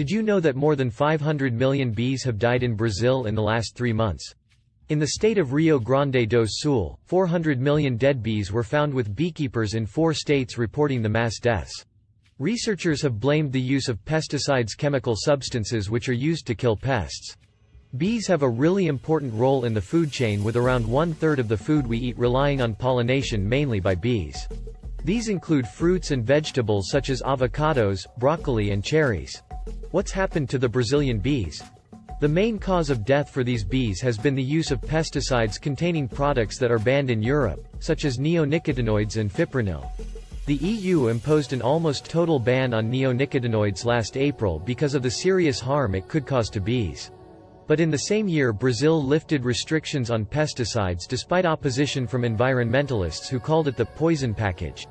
Did you know that more than 500 million bees have died in Brazil in the last 3 months? In the state of Rio Grande do Sul, 400 million dead bees were found, with beekeepers in 4 states reporting the mass deaths. Researchers have blamed the use of pesticides, chemical substances which are used to kill pests. Bees have a really important role in the food chain, with around 1/3 of the food we eat relying on pollination mainly by bees. These include fruits and vegetables such as avocados, broccoli and cherries. What's happened to the Brazilian bees? The main cause of death for these bees has been the use of pesticides containing products that are banned in Europe, such as neonicotinoids and fipronil. The EU imposed an almost total ban on neonicotinoids last April because of the serious harm it could cause to bees. But in the same year, Brazil lifted restrictions on pesticides despite opposition from environmentalists who called it the poison package.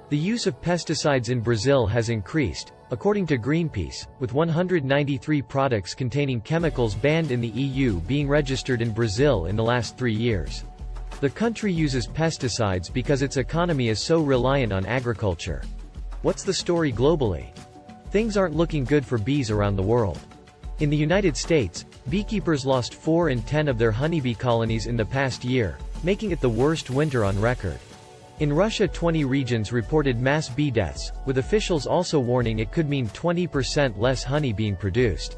The use of pesticides in Brazil has increased, according to Greenpeace, with 193 products containing chemicals banned in the EU being registered in Brazil in the last 3 years. The country uses pesticides because its economy is so reliant on agriculture. What's the story globally? Things aren't looking good for bees around the world. In the United States, beekeepers lost 4 in 10 of their honeybee colonies in the past year, making it the worst winter on record. In Russia, 20 regions reported mass bee deaths, with officials also warning it could mean 20% less honey being produced.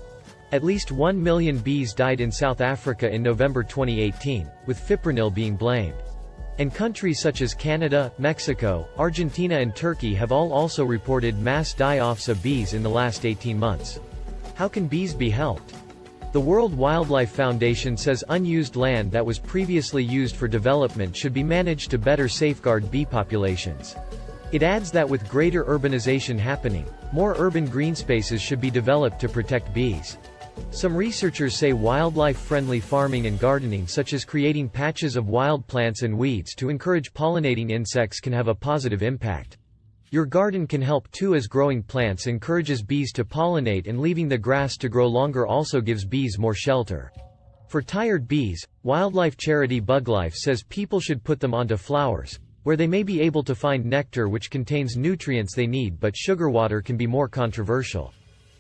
At least 1 million bees died in South Africa in November 2018, with fipronil being blamed. And countries such as Canada, Mexico, Argentina and Turkey have all also reported mass die-offs of bees in the last 18 months. How can bees be helped? The World Wildlife Foundation says unused land that was previously used for development should be managed to better safeguard bee populations. It adds that with greater urbanization happening, more urban green spaces should be developed to protect bees. Some researchers say wildlife-friendly farming and gardening, such as creating patches of wild plants and weeds to encourage pollinating insects, can have a positive impact. Your garden can help too, as growing plants encourages bees to pollinate, and leaving the grass to grow longer also gives bees more shelter. For tired bees, wildlife charity BugLife says people should put them onto flowers, where they may be able to find nectar which contains nutrients they need, but sugar water can be more controversial.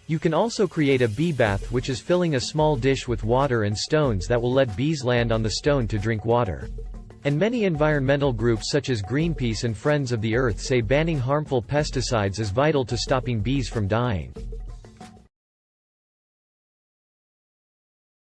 You can also create a bee bath, which is filling a small dish with water and stones that will let bees land on the stone to drink water. And many environmental groups such as Greenpeace and Friends of the Earth say banning harmful pesticides is vital to stopping bees from dying.